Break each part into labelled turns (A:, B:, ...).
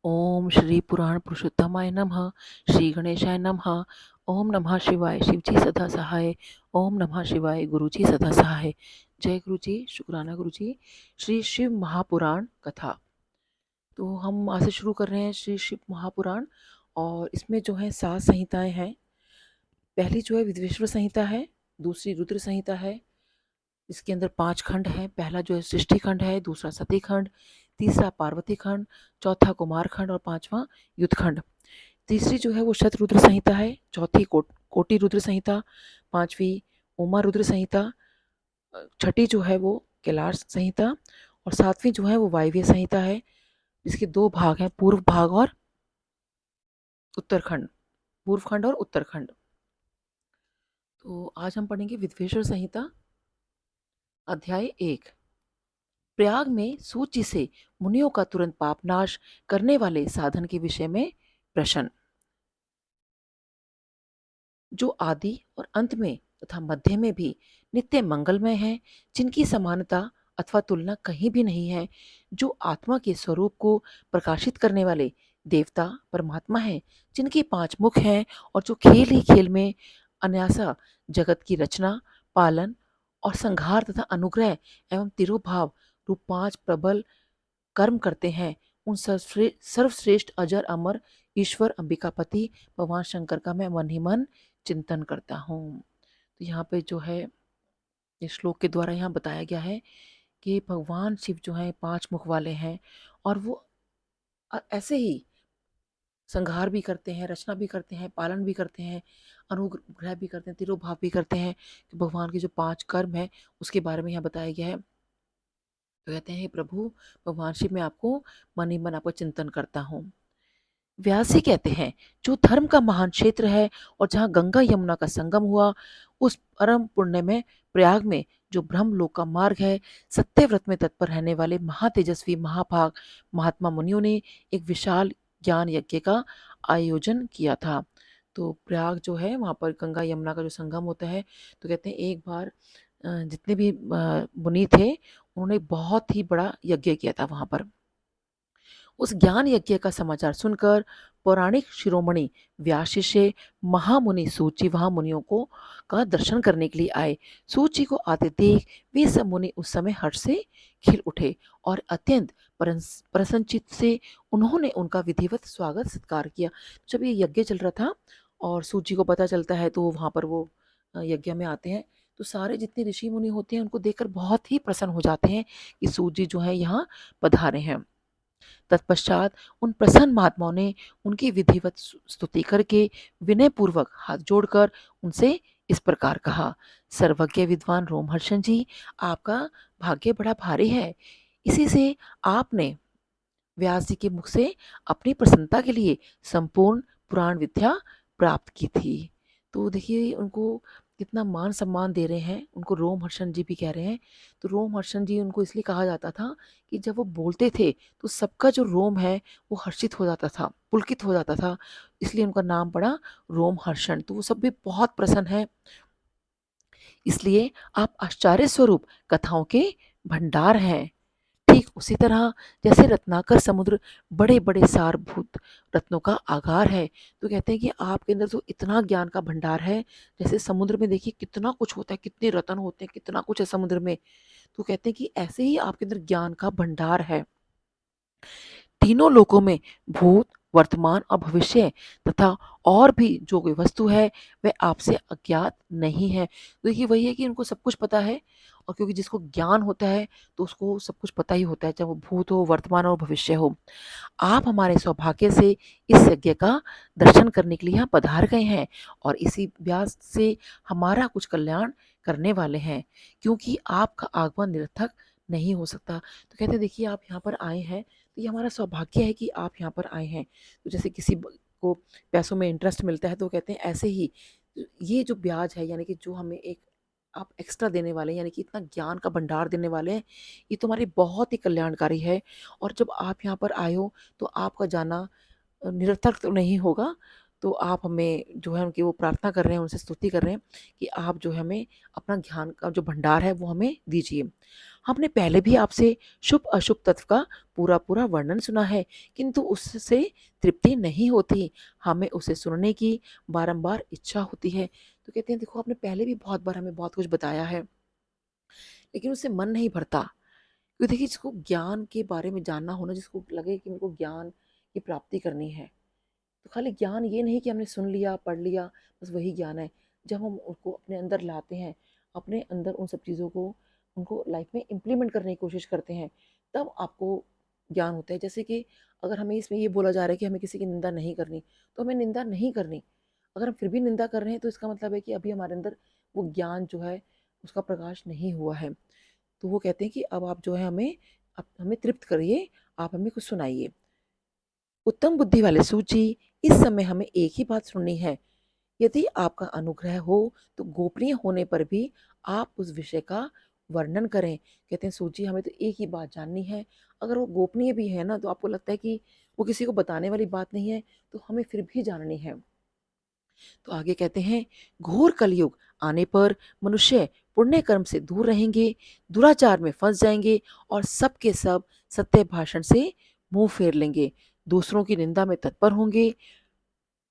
A: ओम श्री पुराण पुरुषोत्तमाय नमः। श्री गणेशाय नमः। ओम नमः शिवाय। शिवजी सदा सहाय। ओम नमः शिवाय। गुरुजी सदा सहाय। जय गुरुजी। शुक्राना गुरुजी। श्री शिव महापुराण कथा। तो हम आज से शुरू कर रहे हैं श्री शिव महापुराण। और इसमें जो है 7 संहिताएं हैं। पहली जो है विद्वेश्वर संहिता है। दूसरी रुद्र संहिता है। इसके अंदर 5 खंड हैं। पहला जो है सृष्टि खंड है, दूसरा सती खंड, तीसरा पार्वती खंड, चौथा कुमार खंड और पांचवा युद्ध खंड। तीसरी जो है वो शतरुद्र संहिता है। चौथी कोटि रुद्र संहिता। पांचवी उमा रुद्र संहिता। छठी जो है वो कैलाश संहिता। और सातवीं जो है वो वायव्य संहिता है, जिसके 2 भाग हैं, पूर्व भाग और उत्तरखंड। पूर्व खंड और उत्तरखंड। तो आज हम पढ़ेंगे विद्वेश्वर संहिता, अध्याय 1। प्रयाग में सूची से मुनियों का तुरंत पापनाश करने वाले साधन के विषय में प्रश्न। जो आदि और अंत में तथा मध्य में भी नित्य मंगलमय है, जिनकी समानता अथवा तुलना कहीं भी नहीं है, जो आत्मा के स्वरूप को प्रकाशित करने वाले देवता परमात्मा है, जिनके 5 मुख हैं और जो खेल ही खेल में अनायासा जगत की रचना, पालन और संहार तथा अनुग्रह एवं तिरोभाव रूप 5 प्रबल कर्म करते हैं, उन सर्वश्रेष्ठ अजर अमर ईश्वर अंबिकापति भगवान शंकर का मैं मन ही मन चिंतन करता हूँ। तो यहाँ पे जो है इस श्लोक के द्वारा यहाँ बताया गया है कि भगवान शिव जो है 5 मुख वाले हैं, और वो ऐसे ही संहार भी करते हैं, रचना भी करते हैं, पालन भी करते हैं, अनुग्रह भी करते हैं, तिरोभाव भी करते हैं। कि भगवान के जो 5 कर्म है उसके बारे में यहाँ बताया गया है। तो कहते हैं, हे प्रभु भगवान शिव, मैं आपको मन ही मन आपका चिंतन करता हूँ। व्यास जी कहते हैं, जो धर्म का महान क्षेत्र है और जहाँ गंगा यमुना का संगम हुआ, उस परम पुण्य में प्रयाग में जो ब्रह्मलोक का मार्ग है, सत्यव्रत में तत्पर रहने वाले महातेजस्वी महाभाग महात्मा मुनियों ने एक विशाल ज्ञान यज्ञ का आयोजन किया था। तो प्रयाग जो है वहाँ पर गंगा यमुना का जो संगम होता है, तो कहते हैं एक बार जितने भी मुनि थे उन्होंने बहुत ही बड़ा यज्ञ किया था वहाँ पर। उस ज्ञान यज्ञ का समाचार सुनकर पौराणिक शिरोमणि व्यास शिष्य महामुनि सूची वहां मुनियों को का दर्शन करने के लिए आए। सूची को आते देख वे सब मुनि उस समय हर्ष से खिल उठे और अत्यंत प्रसन्नचित्त से उन्होंने उनका विधिवत स्वागत सत्कार किया। जब ये यज्ञ चल रहा था और सूची को पता चलता है तो वहां पर वो यज्ञ में आते हैं। तो सारे जितने ऋषि मुनि होते हैं उनको देखकर बहुत ही प्रसन्न हो जाते हैं कि सूजी जो है यहाँ पधारे हैं। तत्पश्चात उन प्रसन्न महात्माओं ने उनकी विधिवत स्तुति करके विनय पूर्वक हाथ जोड़कर उनसे इस प्रकार कहा, सर्वज्ञ विद्वान रोमहर्षण जी, आपका भाग्य बड़ा भारी है। इसी से आपने व्यास जी के मुख से अपनी प्रसन्नता के लिए संपूर्ण पुराण विद्या प्राप्त की थी। तो देखिए उनको कितना मान सम्मान दे रहे हैं, उनको रोमहर्षण जी भी कह रहे हैं। तो रोमहर्षण जी उनको इसलिए कहा जाता था कि जब वो बोलते थे तो सबका जो रोम है वो हर्षित हो जाता था, पुलकित हो जाता था, इसलिए उनका नाम पड़ा रोमहर्षण। तो वो सब भी बहुत प्रसन्न है, इसलिए आप आश्चर्य स्वरूप कथाओं के भंडार हैं। ठीक उसी तरह जैसे रत्नाकर समुद्र बड़े बड़े सारभूत रत्नों का आगार है। तो कहते हैं कि आपके अंदर तो इतना ज्ञान का भंडार है, जैसे समुद्र में देखिए कितना कुछ होता है, कितने रत्न होते हैं, कितना कुछ है समुद्र में। तो कहते हैं कि ऐसे ही आपके अंदर ज्ञान का भंडार है। तीनों लोकों में भूत वर्तमान और भविष्य तथा और भी जो कोई वस्तु है वह आपसे अज्ञात नहीं है। तो देखिए वही है कि उनको सब कुछ पता है, और क्योंकि जिसको ज्ञान होता है तो उसको सब कुछ पता ही होता है, चाहे वो भूत हो, वर्तमान हो, भविष्य हो। आप हमारे सौभाग्य से इस यज्ञ का दर्शन करने के लिए यहाँ पधार गए हैं और इसी व्यास से हमारा कुछ कल्याण करने वाले हैं, क्योंकि आपका आगमन निरर्थक नहीं हो सकता। तो कहते देखिए आप यहाँ पर आए हैं तो ये हमारा सौभाग्य है कि आप यहाँ पर आए हैं। तो जैसे किसी को पैसों में इंटरेस्ट मिलता है तो कहते हैं ऐसे ही ये जो ब्याज है, यानी कि जो हमें एक आप एक्स्ट्रा देने वाले हैं, यानी कि इतना ज्ञान का भंडार देने वाले हैं, ये तुम्हारी बहुत ही कल्याणकारी है। और जब आप यहाँ पर आए हो तो आपका जाना निरर्थक तो नहीं होगा, तो आप हमें जो है उनकी वो प्रार्थना कर रहे हैं, उनसे स्तुति कर रहे हैं कि आप जो है हमें अपना ज्ञान का जो भंडार है वो हमें दीजिए। हमने पहले भी आपसे शुभ-अशुभ तत्व का पूरा-पूरा वर्णन सुना है, किंतु उससे तृप्ति नहीं होती, हमें उसे सुनने की बारंबार इच्छा होती है। तो कहते हैं देखो आपने पहले भी बहुत बार हमें बहुत कुछ बताया है, लेकिन उससे मन नहीं भरता। क्योंकि देखिए जिसको ज्ञान के बारे में जानना हो ना, जिसको लगे कि मेरे को ज्ञान की प्राप्ति करनी है, तो खाली ज्ञान ये नहीं कि हमने सुन लिया, पढ़ लिया, बस वही ज्ञान है। जब हम उसको अपने अंदर लाते हैं, अपने अंदर उन सब चीज़ों को उनको लाइफ में इम्प्लीमेंट करने की कोशिश करते हैं, तब आपको ज्ञान होता है। जैसे कि अगर हमें इसमें ये बोला जा रहा है कि हमें किसी की निंदा नहीं करनी, तो हमें निंदा नहीं करनी। अगर हम फिर भी निंदा कर रहे हैं, तो इसका मतलब है कि अभी हमारे अंदर वो ज्ञान जो है, उसका प्रकाश नहीं हुआ है। तो वो कहते हैं कि अब आप जो है हमें तृप्त करिए, आप हमें कुछ सुनाइए। उत्तम बुद्धि वाले सूत जी, इस समय हमें एक ही बात सुननी है। यदि आपका अनुग्रह हो तो गोपनीय होने पर भी आप उस विषय का वर्णन करें। कहते हैं सूत जी हमें तो एक ही बात जाननी है। अगर वो गोपनीय भी है ना, तो आपको लगता है कि वो किसी को बताने वाली बात नहीं है, तो हमें फिर भी जाननी है। तो आगे कहते हैं घोर कलयुग आने पर मनुष्य पुण्य कर्म से दूर रहेंगे, दुराचार में फंस जाएंगे और सबके सब सत्य भाषण से मुंह फेर लेंगे, दूसरों की निंदा में तत्पर होंगे,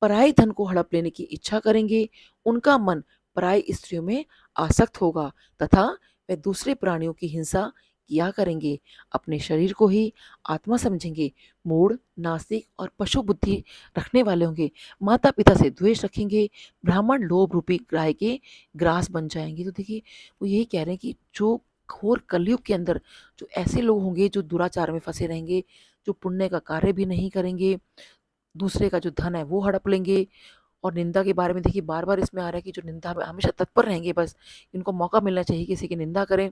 A: पराये धन को हड़प लेने की इच्छा करेंगे, उनका मन पराई स्त्रियों में आसक्त होगा तथा वे दूसरे प्राणियों की हिंसा किया करेंगे, अपने शरीर को ही आत्मा समझेंगे, मूढ़, नास्तिक और पशु बुद्धि रखने वाले होंगे, माता पिता से द्वेष रखेंगे, ब्राह्मण लोभ रूपी ग्राह के ग्रास बन जाएंगे। तो देखिए वो यही कह रहे हैं कि जो घोर कलयुग के अंदर जो ऐसे लोग होंगे जो दुराचार में फंसे रहेंगे, जो पुण्य का कार्य भी नहीं करेंगे, दूसरे का जो धन है वो हड़प लेंगे, और निंदा के बारे में देखिए बार-बार इसमें आ रहा है कि जो निंदा में हमेशा तत्पर रहेंगे, बस इनको मौका मिलना चाहिए किसी की निंदा करें।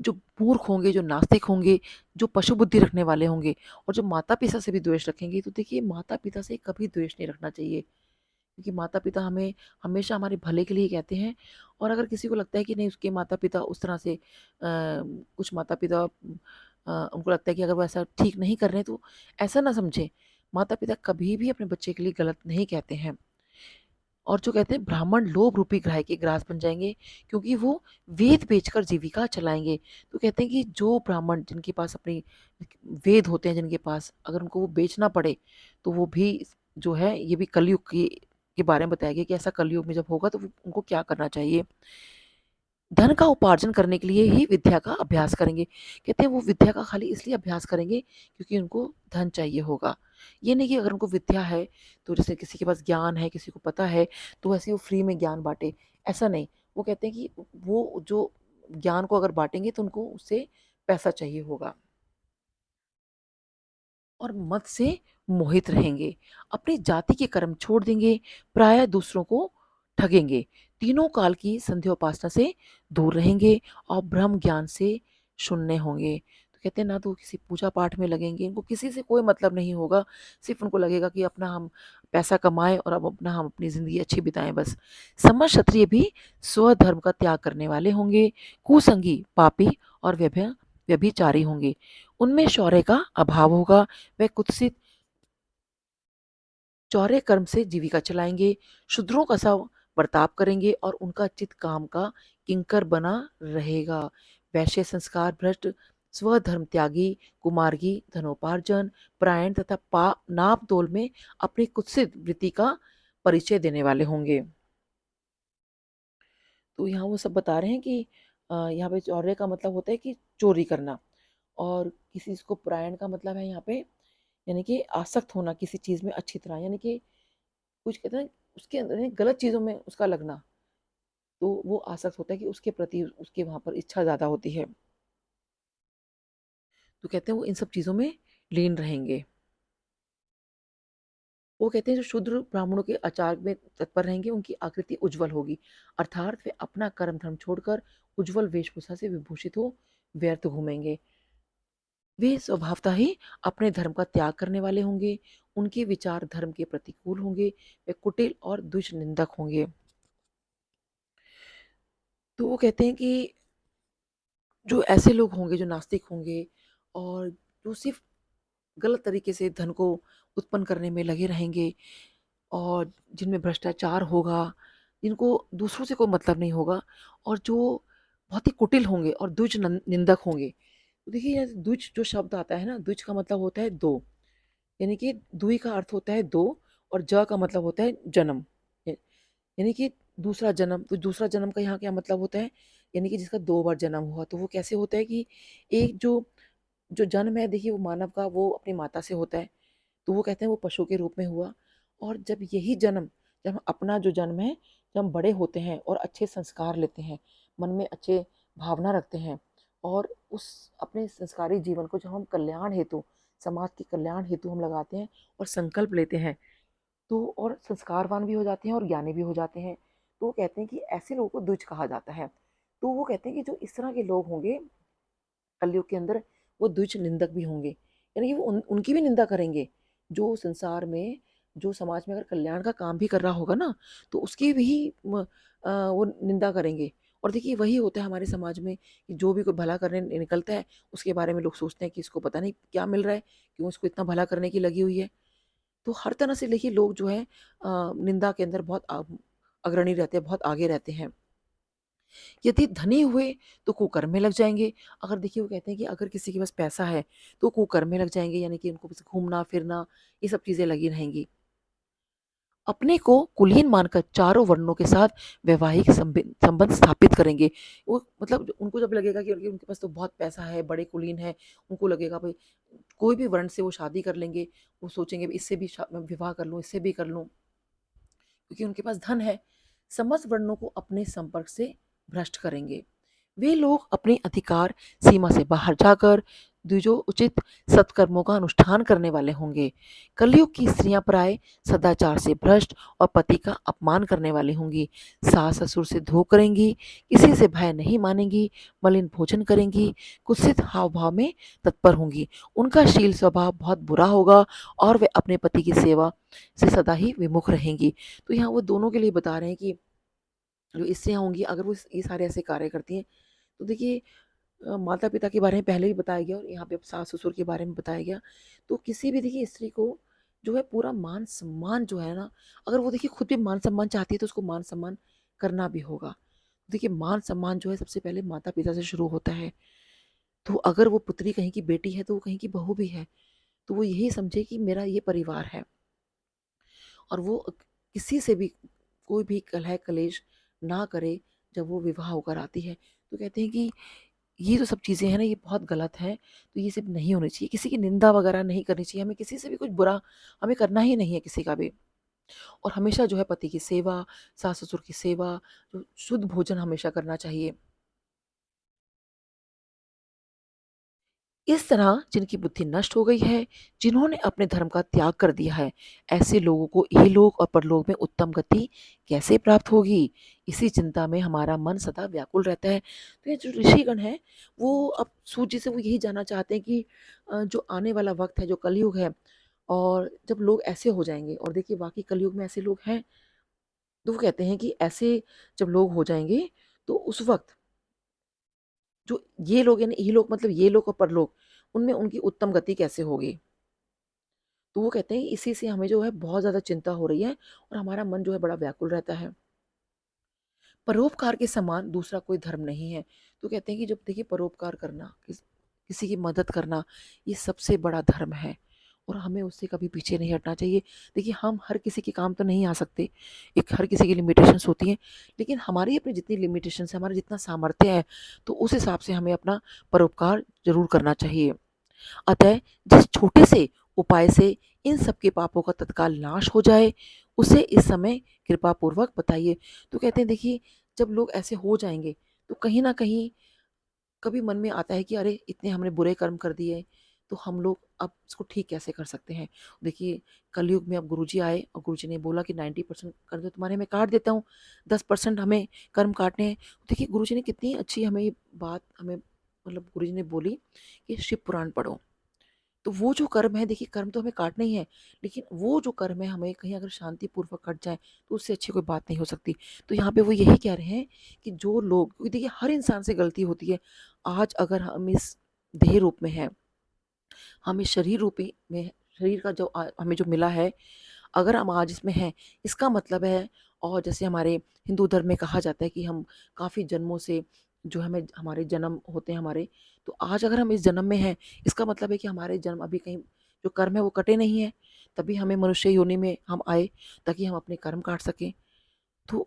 A: जो मूर्ख होंगे, जो नास्तिक होंगे, जो पशु बुद्धि रखने वाले होंगे और जो माता-पिता से भी द्वेष रखेंगे, तो देखिए माता-पिता से कभी द्वेष नहीं रखना चाहिए, क्योंकि माता-पिता हमें हमेशा हमारे भले के लिए ही कहते हैं। और अगर किसी को लगता है कि नहीं उसके माता-पिता उस तरह से कुछ माता-पिता उनको लगता है कि अगर वो ऐसा ठीक नहीं कर रहे हैं, तो ऐसा ना समझें। माता-पिता कभी भी अपने बच्चे के लिए गलत नहीं कहते हैं। और जो कहते हैं ब्राह्मण लोभ रूपी ग्राह के ग्रास बन जाएँगे, क्योंकि वो वेद बेचकर जीविका चलाएँगे। तो कहते हैं कि जो ब्राह्मण जिनके पास अपनी वेद होते हैं, जिनके पास अगर उनको वो बेचना पड़े, तो वो भी जो है ये भी कलयुग के बारे में बताया गया कि ऐसा कलयुग में जब होगा तो वो उनको क्या करना चाहिए। धन का उपार्जन करने के लिए ही विद्या का अभ्यास करेंगे। कहते हैं वो विद्या का खाली इसलिए अभ्यास करेंगे क्योंकि उनको धन चाहिए होगा। ये नहीं कि अगर उनको विद्या है, तो जैसे किसी के पास ज्ञान है, किसी को पता है, तो ऐसे वो फ्री में ज्ञान बाँटे, ऐसा नहीं। वो कहते हैं कि वो जो ज्ञान को अगर बाँटेंगे तो उनको उससे पैसा चाहिए होगा। और मद से मोहित रहेंगे, अपनी जाति के कर्म छोड़ देंगे, प्रायः दूसरों को ठगेंगे, तीनों काल की संध्योपासना से दूर रहेंगे और ब्रह्म ज्ञान से शून्य होंगे। तो कहते हैं ना तो किसी पूजा पाठ में लगेंगे, इनको किसी से कोई मतलब नहीं होगा, सिर्फ उनको लगेगा कि अपना हम पैसा कमाएं और अब अपना हम अपनी जिंदगी अच्छी बिताएं बस। समस्त क्षत्रिय भी स्वधर्म का त्याग करने वाले होंगे, कुसंगी, पापी और व्यभिचारी होंगे, उनमें शौर्य का अभाव होगा, वह कुत्सित चौरे कर्म से जीविका चलाएंगे, शूद्रों का सा बर्ताव करेंगे और उनका चित्त काम का किंकर बना रहेगा, वैश्य संस्कार भ्रष्ट, स्वधर्म त्यागी, कुमार्गी, धनोपार्जन परायण तथा नाप तोल में अपनी कुत्सित वृत्ति का परिचय देने वाले होंगे। तो यहाँ वो सब बता रहे हैं कि यहाँ पे चौर्य का मतलब होता है कि चोरी करना, और किसी इसको परायण का मतलब है यहाँ पे यानी कि आसक्त होना किसी चीज़ में अच्छी तरह, यानी कि कुछ कहते हैं उसके अंदर यानी गलत चीज़ों में उसका लगना, तो वो आसक्त होता है कि उसके प्रति उसके वहाँ पर इच्छा ज़्यादा होती है। तो कहते हैं वो इन सब चीज़ों में लीन रहेंगे। वो कहते हैं जो शूद्र ब्राह्मणों के आचार में तत्पर रहेंगे, उनकी आकृति उज्ज्वल होगी, अर्थात वे अपना कर्म धर्म छोड़कर उज्ज्वल वेशभूषा से विभूषित हो व्यर्थ घूमेंगे। वे स्वभावतः ही अपने धर्म का त्याग करने वाले होंगे, उनके विचार धर्म के प्रतिकूल होंगे, वे कुटिल और दुष्ट निंदक होंगे। तो वो कहते हैं कि जो ऐसे लोग होंगे जो नास्तिक होंगे और जो सिर्फ गलत तरीके से धन को उत्पन्न करने में लगे रहेंगे और जिनमें भ्रष्टाचार होगा, जिनको दूसरों से कोई मतलब नहीं होगा और जो बहुत ही कुटिल होंगे और द्विज निंदक होंगे। तो देखिए ये द्विज जो शब्द आता है ना, द्विज का मतलब होता है दो, यानी कि द्वि का अर्थ होता है दो और ज का मतलब होता है जन्म। यानी कि दूसरा जन्म, तो दूसरा जन्म का यहाँ क्या मतलब होता है, यानी कि जिसका दो बार जन्म हुआ। तो वो कैसे होता है कि एक जो जो जन्म है देखिए वो मानव का वो अपनी माता से होता है, तो वो कहते हैं वो पशु के रूप में हुआ। और जब यही जन्म, जब अपना जो जन्म है, जब हम बड़े होते हैं और अच्छे संस्कार लेते हैं, मन में अच्छे भावना रखते हैं और उस अपने संस्कारी जीवन को जब हम कल्याण हेतु, समाज के कल्याण हेतु हम लगाते हैं और संकल्प लेते हैं, तो और संस्कारवान भी हो जाते हैं और ज्ञानी भी हो जाते हैं। तो वो कहते हैं कि ऐसे लोगों को द्विज कहा जाता है। तो वो कहते हैं कि जो इस तरह के लोग होंगे कलयुग के अंदर, वो द्विज निंदक भी होंगे, यानी कि वो उनकी भी निंदा करेंगे। जो संसार में, जो समाज में अगर कल्याण का काम भी कर रहा होगा ना, तो उसकी भी वो निंदा करेंगे। और देखिए वही होता है हमारे समाज में कि जो भी कोई भला करने निकलता है, उसके बारे में लोग सोचते हैं कि इसको पता नहीं क्या मिल रहा है, क्यों इसको इतना भला करने की लगी हुई है। तो हर तरह से देखिए लोग जो है निंदा के अंदर बहुत अग्रणी रहते हैं, बहुत आगे रहते हैं। यदि धनी हुए तो कुकर्म में लग जाएंगे। अगर देखिए वो कहते हैं कि अगर किसी के पास पैसा है तो कुकर्म में लग जाएंगे, यानी कि उनको बस घूमना फिरना ये सब चीजें लगी रहेंगी। अपने को कुलीन मानकर चारों वर्णों के साथ वैवाहिक संबंध स्थापित करेंगे। वो मतलब उनको जब लगेगा कि उनके पास तो बहुत पैसा है, बड़े कुलीन है, उनको लगेगा भाई कोई भी वर्ण से वो शादी कर लेंगे। वो सोचेंगे इससे भी विवाह कर लूं, इससे भी कर लूं, क्योंकि उनके पास धन है। समस्त वर्णों को अपने संपर्क से भ्रष्ट करेंगे। वे लोग अपने अधिकार सीमा से बाहर जाकर द्विजोचित सत्कर्मों का अनुष्ठान करने वाले होंगे। कलयुग की स्त्रियां प्राय सदाचार से भ्रष्ट और पति का अपमान करने वाली होंगी। सास ससुर से धो करेंगी, किसी से भय नहीं मानेंगी, मलिन भोजन करेंगी, कुत्सित हाव भाव में तत्पर होंगी। उनका शील स्वभाव बहुत बुरा होगा और वे अपने पति की सेवा से सदा ही विमुख रहेंगी। तो यहाँ वो दोनों के लिए बता रहे हैं कि जो स्त्रियां होंगी अगर वो ये सारे ऐसे कार्य करती हैं, तो देखिए माता पिता के बारे में पहले भी बताया गया और यहाँ पे अब सास ससुर के बारे में बताया गया। तो किसी भी देखिए स्त्री को जो है पूरा मान सम्मान जो है ना, अगर वो देखिए खुद भी मान सम्मान चाहती है तो उसको मान सम्मान करना भी होगा। देखिए मान सम्मान जो है सबसे पहले माता पिता से शुरू होता है। तो अगर वो पुत्री कहीं की बेटी है तो वो कहीं की बहू भी है, तो वो यही समझे कि मेरा ये परिवार है और वो किसी से भी कोई भी कलह कलेश ना करे जब वो विवाह होकर आती है। तो कहते हैं कि ये जो सब चीज़ें हैं ना ये बहुत गलत हैं, तो ये सब नहीं होनी चाहिए। किसी की निंदा वगैरह नहीं करनी चाहिए, हमें किसी से भी कुछ बुरा हमें करना ही नहीं है किसी का भी। और हमेशा जो है पति की सेवा, सास-ससुर की सेवा, जो शुद्ध भोजन हमेशा करना चाहिए। इस तरह जिनकी बुद्धि नष्ट हो गई है, जिन्होंने अपने धर्म का त्याग कर दिया है, ऐसे लोगों को इहलोक और परलोक में उत्तम गति कैसे प्राप्त होगी? इसी चिंता में हमारा मन सदा व्याकुल रहता है। तो ये जो ऋषिगण हैं, वो अब सूत जी से वो यही जानना चाहते हैं कि जो आने वाला वक़्त है, जो कलयुग है और जब लोग ऐसे हो जाएँगे और देखिए वाक़ई कलयुग में ऐसे लोग हैं, तो वो कहते हैं कि ऐसे जब लोग हो जाएँगे, तो उस वक़्त जो ये लोग यानी इहलोक मतलब ये लोक और परलोक, उनमें उनकी उत्तम गति कैसे होगी? तो वो कहते हैं इसी से हमें जो है बहुत ज़्यादा चिंता हो रही है और हमारा मन जो है बड़ा व्याकुल रहता है। परोपकार के समान दूसरा कोई धर्म नहीं है। तो कहते हैं कि जब देखिए परोपकार करना, किसी की मदद करना, ये सबसे बड़ा धर्म है और हमें उससे कभी पीछे नहीं हटना चाहिए। देखिए हम हर किसी के काम तो नहीं आ सकते, एक हर किसी की लिमिटेशंस होती हैं, लेकिन हमारी अपनी जितनी लिमिटेशंस है, हमारा जितना सामर्थ्य है, तो उस हिसाब से हमें अपना परोपकार ज़रूर करना चाहिए। अतः जिस छोटे से उपाय से इन सबके पापों का तत्काल नाश हो जाए, उसे इस समय कृपा पूर्वक बताइए। तो कहते हैं देखिए जब लोग ऐसे हो जाएँगे, तो कहीं न कहीं कभी मन में आता है कि अरे! इतने हमने बुरे कर्म कर दिए, तो हम लोग अब इसको ठीक कैसे कर सकते हैं? देखिए कलयुग में अब गुरुजी आए और गुरुजी ने बोला कि 90% कर्म तो तुम्हारे मैं काट देता हूँ, 10% हमें कर्म काटने हैं। देखिए गुरुजी ने कितनी अच्छी हमें ये बात हमें मतलब गुरुजी ने बोली कि शिव पुराण पढ़ो। तो वो जो कर्म है देखिए कर्म तो हमें काटना ही है, लेकिन वो जो कर्म है हमें कहीं अगर शांतिपूर्वक कट जाए तो उससे अच्छी कोई बात नहीं हो सकती। तो यहाँ पे वो यही कह रहे हैं कि जो लोग क्योंकि देखिए हर इंसान से गलती होती है। आज अगर हम इस देह रूप में हैं, हमें शरीर रूपी में शरीर का जो हमें जो मिला है, अगर हम आज इसमें हैं, इसका मतलब है, और जैसे हमारे हिंदू धर्म में कहा जाता है कि हम काफ़ी जन्मों से जो हमें हमारे जन्म होते हैं हमारे, तो आज अगर हम इस जन्म में हैं, इसका मतलब है कि हमारे जन्म अभी कहीं जो कर्म है वो कटे नहीं है, तभी हमें मनुष्य योनि में हम आए, ताकि हम अपने कर्म काट सकें। तो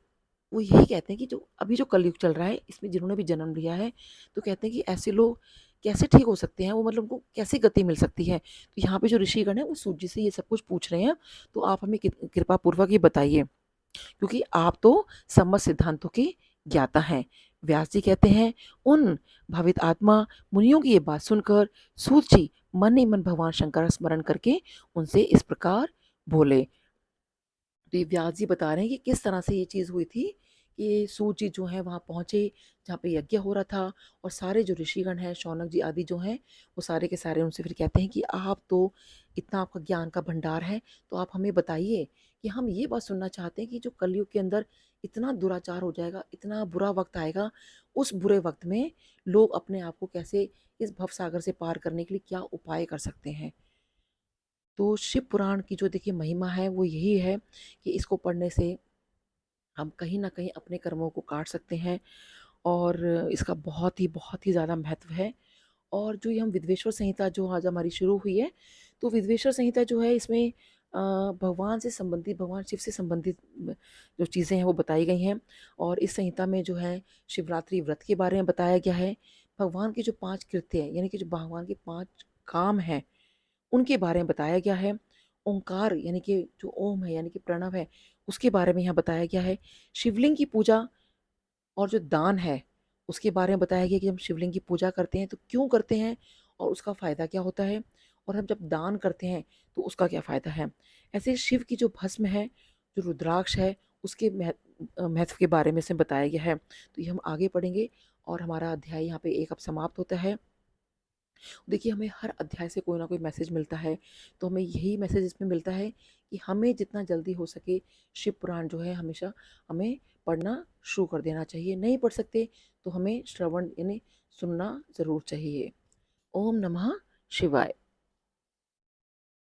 A: वो यही कहते हैं कि जो अभी जो कलयुग चल रहा है, इसमें जिन्होंने भी जन्म लिया है, तो कहते हैं कि ऐसे लोग कैसे ठीक हो सकते हैं, वो मतलब उनको कैसे गति मिल सकती है। तो यहाँ पे जो ऋषिगण है वो सूत जी से ये सब कुछ पूछ रहे हैं, तो आप हमें कृपा पूर्वक ये बताइए, क्योंकि आप तो सम्मत सिद्धांतों के ज्ञाता हैं। व्यास जी कहते हैं, उन भावित आत्मा मुनियों की ये बात सुनकर सूत जी मन ही मन भगवान शंकर का स्मरण करके उनसे इस प्रकार बोले। तो ये व्यास जी बता रहे हैं कि किस तरह से ये चीज़ हुई थी कि सूत जी जो हैं वहाँ पहुँचे, जहाँ पे यज्ञ हो रहा था, और सारे जो ऋषिगण हैं, शौनक जी आदि जो हैं, वो सारे के सारे उनसे फिर कहते हैं कि आप तो इतना आपका ज्ञान का भंडार है, तो आप हमें बताइए कि हम ये बात सुनना चाहते हैं कि जो कलयुग के अंदर इतना दुराचार हो जाएगा, इतना बुरा वक्त आएगा, उस बुरे वक्त में लोग अपने आप को कैसे इस भवसागर से पार करने के लिए क्या उपाय कर सकते हैं। तो शिव पुराण की जो देखिए महिमा है वो यही है कि इसको पढ़ने से हम कहीं न कहीं अपने कर्मों को काट सकते हैं, और इसका बहुत ही ज़्यादा महत्व है। और जो ये हम विद्वेश्वर संहिता जो आज हमारी शुरू हुई है, तो विद्वेश्वर संहिता जो है इसमें भगवान से संबंधित, भगवान शिव से संबंधित जो चीज़ें हैं वो बताई गई हैं। और इस संहिता में जो है शिवरात्रि व्रत के बारे में बताया गया है। भगवान के जो 5 कृत्य हैं, यानी कि जो भगवान के 5 काम हैं, उनके बारे में बताया गया है। ओंकार यानी कि जो ओम है, यानी कि प्रणव है, उसके बारे में यहाँ बताया गया है। शिवलिंग की पूजा और जो दान है, उसके बारे में बताया गया कि हम शिवलिंग की पूजा करते हैं तो क्यों करते हैं, और उसका फ़ायदा क्या होता है, और हम जब दान करते हैं तो उसका क्या फ़ायदा है। ऐसे शिव की जो भस्म है, जो रुद्राक्ष है, उसके महत्व के बारे में इसमें बताया गया है। तो ये हम आगे पढ़ेंगे, और हमारा अध्याय यहाँ पे 1 अब समाप्त होता है। देखिए, हमें हर अध्याय से कोई ना कोई मैसेज मिलता है, तो हमें यही मैसेज इसमें मिलता है कि हमें जितना जल्दी हो सके शिव पुराण जो है हमेशा हमें पढ़ना शुरू कर देना चाहिए। नहीं पढ़ सकते तो हमें श्रवण यानी सुनना ज़रूर चाहिए। ओम नमः शिवाय।